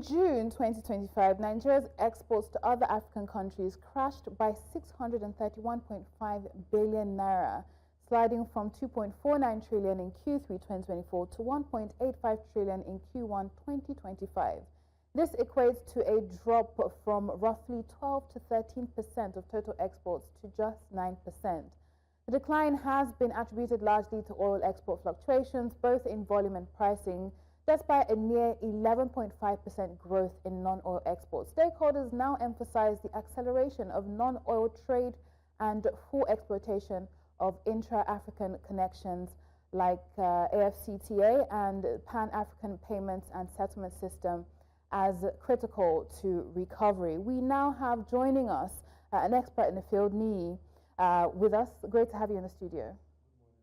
June 2025, Nigeria's exports to other African countries crashed by 631.5 billion naira, sliding from 2.49 trillion in Q3 2024 to 1.85 trillion in Q1 2025. This equates to a drop from roughly 12 to 13% of total exports to just 9%. The decline has been attributed largely to oil export fluctuations, both in volume and pricing, despite a near 11.5% growth in non-oil exports. Stakeholders now emphasize the acceleration of non-oil trade and full exploitation of intra-African connections like AfCFTA and Pan-African Payments and Settlement System as critical to recovery. We now have joining us an expert in the field, Nii, with us. Great to have you in the studio.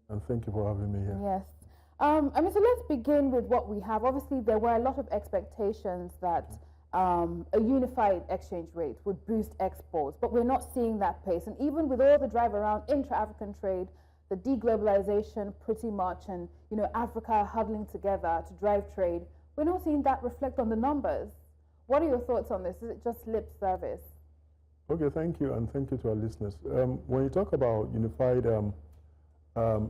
And thank you for having me here. Yes. So let's begin with what we have. Obviously, there were a lot of expectations that a unified exchange rate would boost exports, but we're not seeing that pace. And even with all the drive around intra-African trade, the deglobalization pretty much, and Africa huddling together to drive trade, we're not seeing that reflect on the numbers. What are your thoughts on this? Is it just lip service? Okay, thank you, and thank you to our listeners. When you talk about unified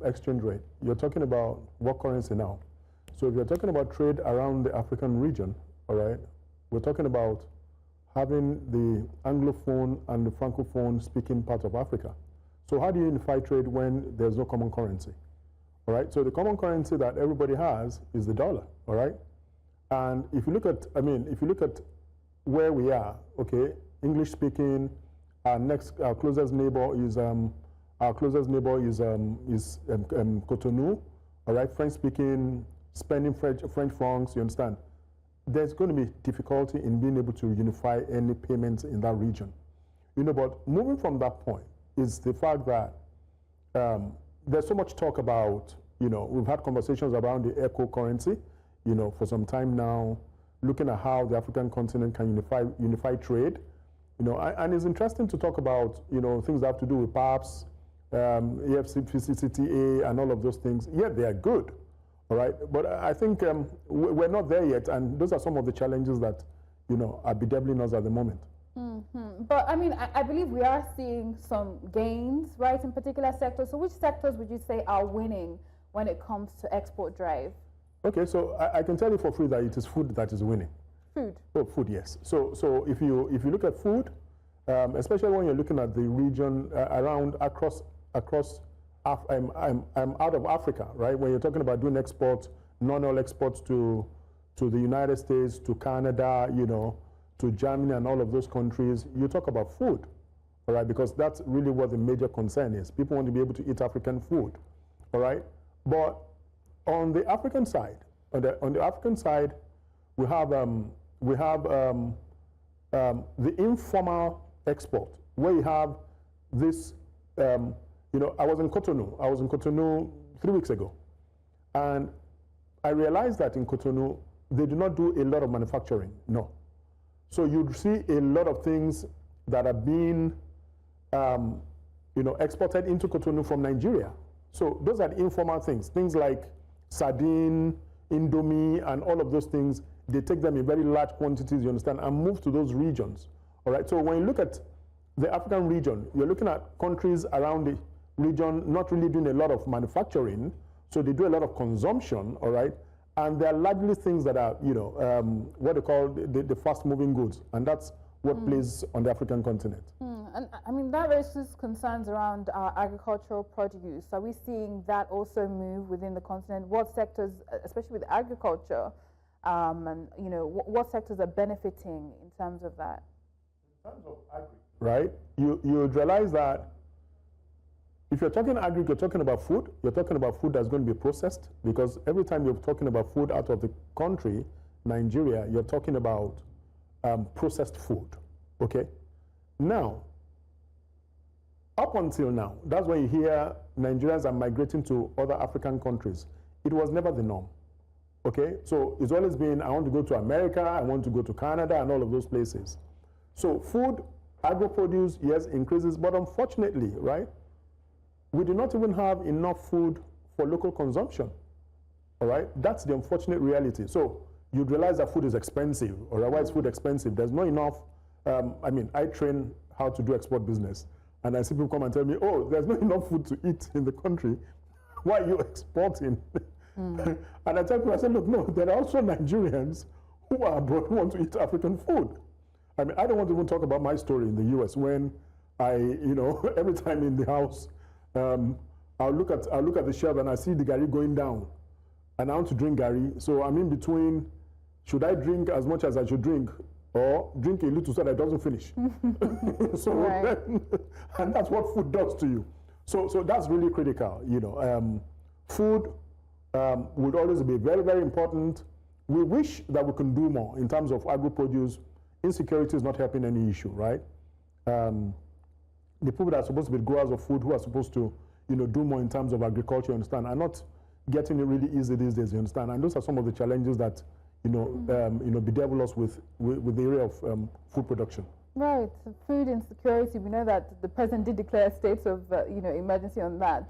exchange rate, you're talking about what currency now? So if you're talking about trade around the African region, all right, we're talking about having the Anglophone and the Francophone speaking part of Africa. So how do you unify trade when there's no common currency? All right, so the common currency that everybody has is the dollar, all right? And if you look at, if you look at where we are, okay, English speaking, our closest neighbor is Cotonou, all right, French speaking, spending French francs, you understand? There's going to be difficulty in being able to unify any payments in that region. But moving from that point is the fact that there's so much talk about, we've had conversations around the echo currency, for some time now, looking at how the African continent can unify trade, and it's interesting to talk about, things that have to do with PAPs, AfCFTA, and all of those things. Yeah, they are good, all right? But I think we're not there yet, and those are some of the challenges that, are bedeviling us at the moment. But I believe we are seeing some gains, right, in particular sectors. So which sectors would you say are winning when it comes to export drive? Okay, so I can tell you for free that it is food that is winning. Food? Oh, food, yes. So if you look at food, especially when you're looking at the region across out of Africa, right? When you're talking about doing exports, non-oil exports to the United States, to Canada, to Germany and all of those countries, you talk about food, all right? Because that's really what the major concern is. People want to be able to eat African food, all right? But on the African side, we have the informal export, where you have this. I was in Cotonou 3 weeks ago, and I realized that in Cotonou they do not do a lot of manufacturing. No, so you see a lot of things that are being exported into Cotonou from Nigeria. So those are the informal things like sardine, Indomie, and all of those things. They take them in very large quantities, you understand, and move to those regions. All right. So when you look at the African region, you're looking at countries around the region not really doing a lot of manufacturing, so they do a lot of consumption. All right. And they're largely things that are, what they call the fast-moving goods, and that's what plays on the African continent. And that raises concerns around agricultural produce. Are we seeing that also move within the continent? What sectors, especially with agriculture, what sectors are benefiting in terms of that? In terms of agri, right? You would realize that if you're talking agri, you're talking about food. You're talking about food that's going to be processed, because every time you're talking about food out of the country, Nigeria, you're talking about processed food. Okay. Now, up until now, that's when you hear Nigerians are migrating to other African countries. It was never the norm. Okay, so it's always been, I want to go to America, I want to go to Canada, and all of those places. So food, agro-produce, yes, increases, but unfortunately, right, we do not even have enough food for local consumption. All right, that's the unfortunate reality. So you'd realize that food is expensive, or why is food expensive? There's not enough. I mean, I train how to do export business, and I see people come and tell me, oh, there's not enough food to eat in the country. Why are you exporting? And I tell people, I say, look, no, there are also Nigerians who are abroad who want to eat African food. I mean, I don't want to even talk about my story in the US when every time in the house, I'll look at the shelf and I see the gari going down, and I want to drink gari. So I'm in between, should I drink as much as I should drink, or drink a little so that it doesn't finish? So right. And that's what food does to you. So that's really critical. Food would always be very, very important. We wish that we can do more in terms of agri-produce. Insecurity is not helping any issue, right? The people that are supposed to be growers of food, who are supposed to, do more in terms of agriculture, you understand, are not getting it really easy these days, you understand. And those are some of the challenges that, bedevil us with the area of food production. Right, food insecurity. We know that the president did declare a state of, emergency on that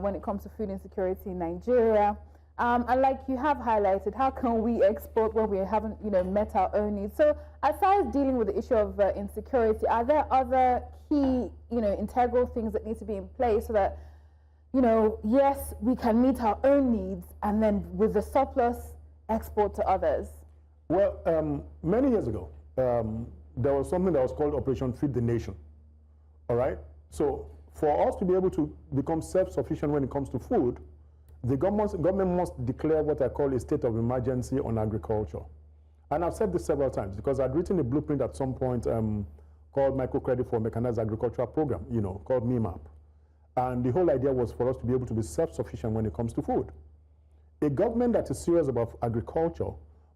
when it comes to food insecurity in Nigeria. And like you have highlighted, how can we export when we haven't, met our own needs? So aside dealing with the issue of insecurity, are there other key, integral things that need to be in place so that, yes, we can meet our own needs and then with the surplus, export to others? Well, many years ago, there was something that was called Operation Feed the Nation, all right? So for us to be able to become self-sufficient when it comes to food, the government must declare what I call a state of emergency on agriculture. And I've said this several times because I'd written a blueprint at some point called Microcredit for Mechanized Agricultural Program, called MIMAP. And the whole idea was for us to be able to be self-sufficient when it comes to food. A government that is serious about agriculture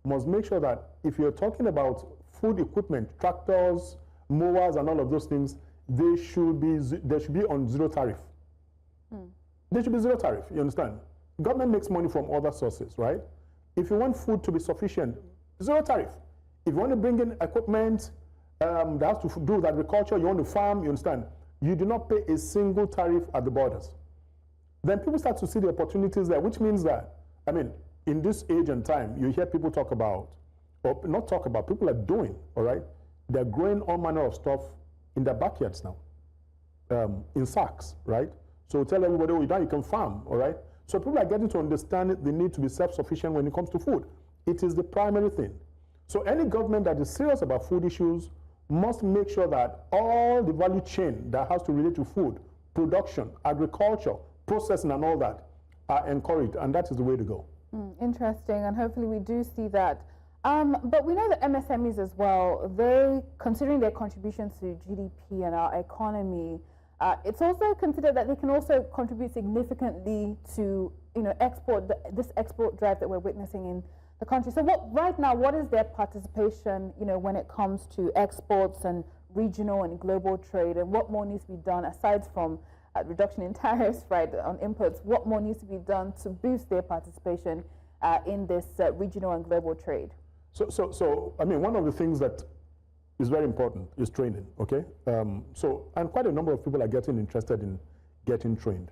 must make sure that if you're talking about food equipment, tractors, mowers, and all of those things, they should be on zero tariff. They should be zero tariff, you understand? Government makes money from other sources, right? If you want food to be sufficient, zero tariff. If you want to bring in equipment that has to do with agriculture, you want to farm, you understand? You do not pay a single tariff at the borders. Then people start to see the opportunities there, which means that, in this age and time, you hear people talk about, or not talk about, people are doing, all right? They're growing all manner of stuff in their backyards now, in sacks, right? So tell everybody, oh, now you can farm, all right? So people are getting to understand the need to be self-sufficient when it comes to food. It is the primary thing. So any government that is serious about food issues must make sure that all the value chain that has to relate to food, production, agriculture, processing, and all that are encouraged, and that is the way to go. Interesting, and hopefully we do see that. But we know that MSMEs as well, they, considering their contribution to GDP and our economy, it's also considered that they can also contribute significantly to, this export drive that we're witnessing in the country. So right now, what is their participation, when it comes to exports and regional and global trade, and what more needs to be done aside from reduction in tariffs, right, on imports? What more needs to be done to boost their participation in this regional and global trade? So one of the things that is very important is training, okay? And quite a number of people are getting interested in getting trained.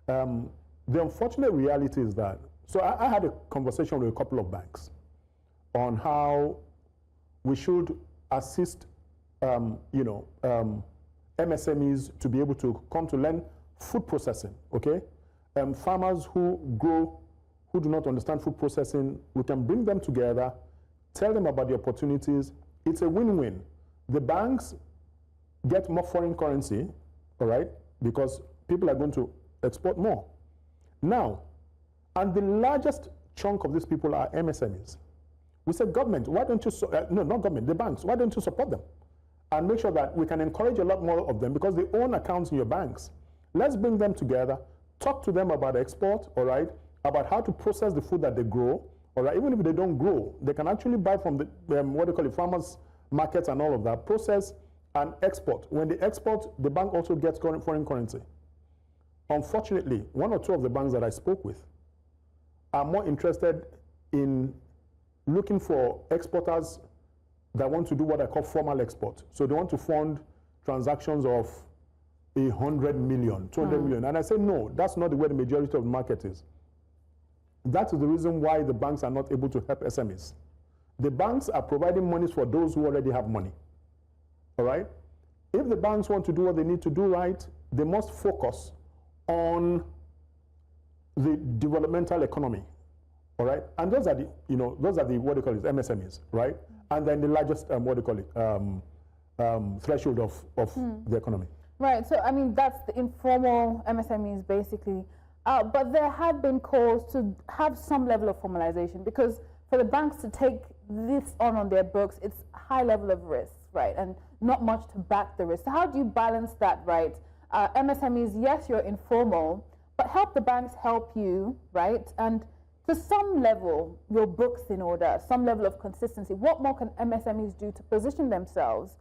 The unfortunate reality is that, so I had a conversation with a couple of banks on how we should assist, MSMEs to be able to come to learn food processing, okay? Farmers who do not understand food processing, we can bring them together, tell them about the opportunities. It's a win-win. The banks get more foreign currency, all right, because people are going to export more. Now, and the largest chunk of these people are MSMEs. We said, government, why don't you, no, not government, the banks, why don't you support them? And make sure that we can encourage a lot more of them because they own accounts in your banks. Let's bring them together, talk to them about export, all right, about how to process the food that they grow, all right, even if they don't grow, they can actually buy from the, what they call it, farmers markets and all of that, process and export. When they export, the bank also gets foreign currency. Unfortunately, one or two of the banks that I spoke with are more interested in looking for exporters that want to do what I call formal export. So they want to fund transactions of 100 million, 200 million. And I say, no, that's not the way the majority of the market is. That is the reason why the banks are not able to help SMEs. The banks are providing monies for those who already have money. All right? If the banks want to do what they need to do right, they must focus on the developmental economy. All right? And those are the, those are the, what they call it, MSMEs, right? And then the largest, what they call it, threshold of the economy. Right, so I mean, that's the informal MSMEs basically. But there have been calls to have some level of formalization, because for the banks to take this on their books, it's a high level of risk, right? And not much to back the risk. So how do you balance that, right? MSMEs, yes, you're informal, but help the banks help you, right? And to some level, your books in order, some level of consistency. What more can MSMEs do to position themselves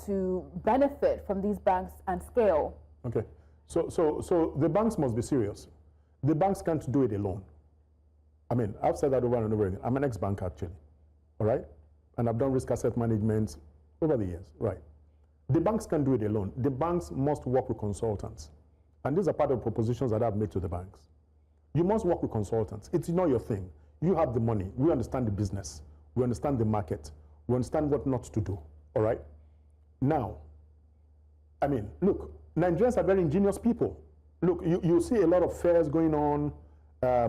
to benefit from these banks and scale? Okay, so the banks must be serious. The banks can't do it alone. I mean, I've said that over and over again. I'm an ex-bank actually, all right? And I've done risk asset management over the years, right? The banks can't do it alone. The banks must work with consultants. And these are part of the propositions that I've made to the banks. You must work with consultants. It's not your thing. You have the money. We understand the business. We understand the market. We understand what not to do, all right? Now, I mean, look, Nigerians are very ingenious people. Look, you see a lot of fairs going on,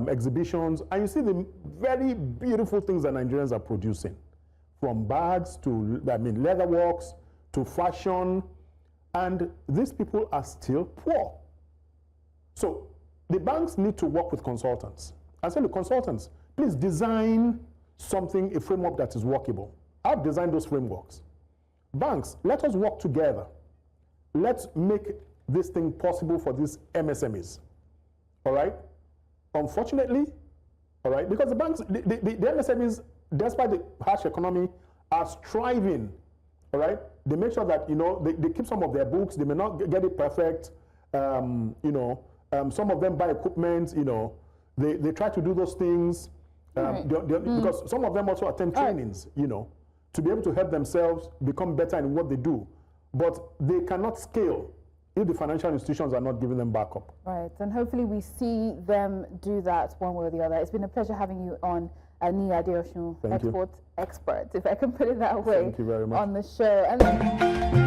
exhibitions, and you see the very beautiful things that Nigerians are producing, from bags to, leather works, to fashion, and these people are still poor. So the banks need to work with consultants. I say, look, consultants, please design something, a framework that is workable. I've designed those frameworks. Banks, let us work together. Let's make this thing possible for these MSMEs, all right? Unfortunately, all right, because the banks, the MSMEs, despite the harsh economy, are striving, all right? They make sure that, they keep some of their books. They may not get it perfect. Some of them buy equipment, they try to do those things because some of them also attend trainings, to be able to help themselves become better in what they do. But they cannot scale if the financial institutions are not giving them backup. Right, and hopefully we see them do that one way or the other. It's been a pleasure having you on, Ni Adeosun, export expert, if I can put it that way. Thank you very much. On the show. And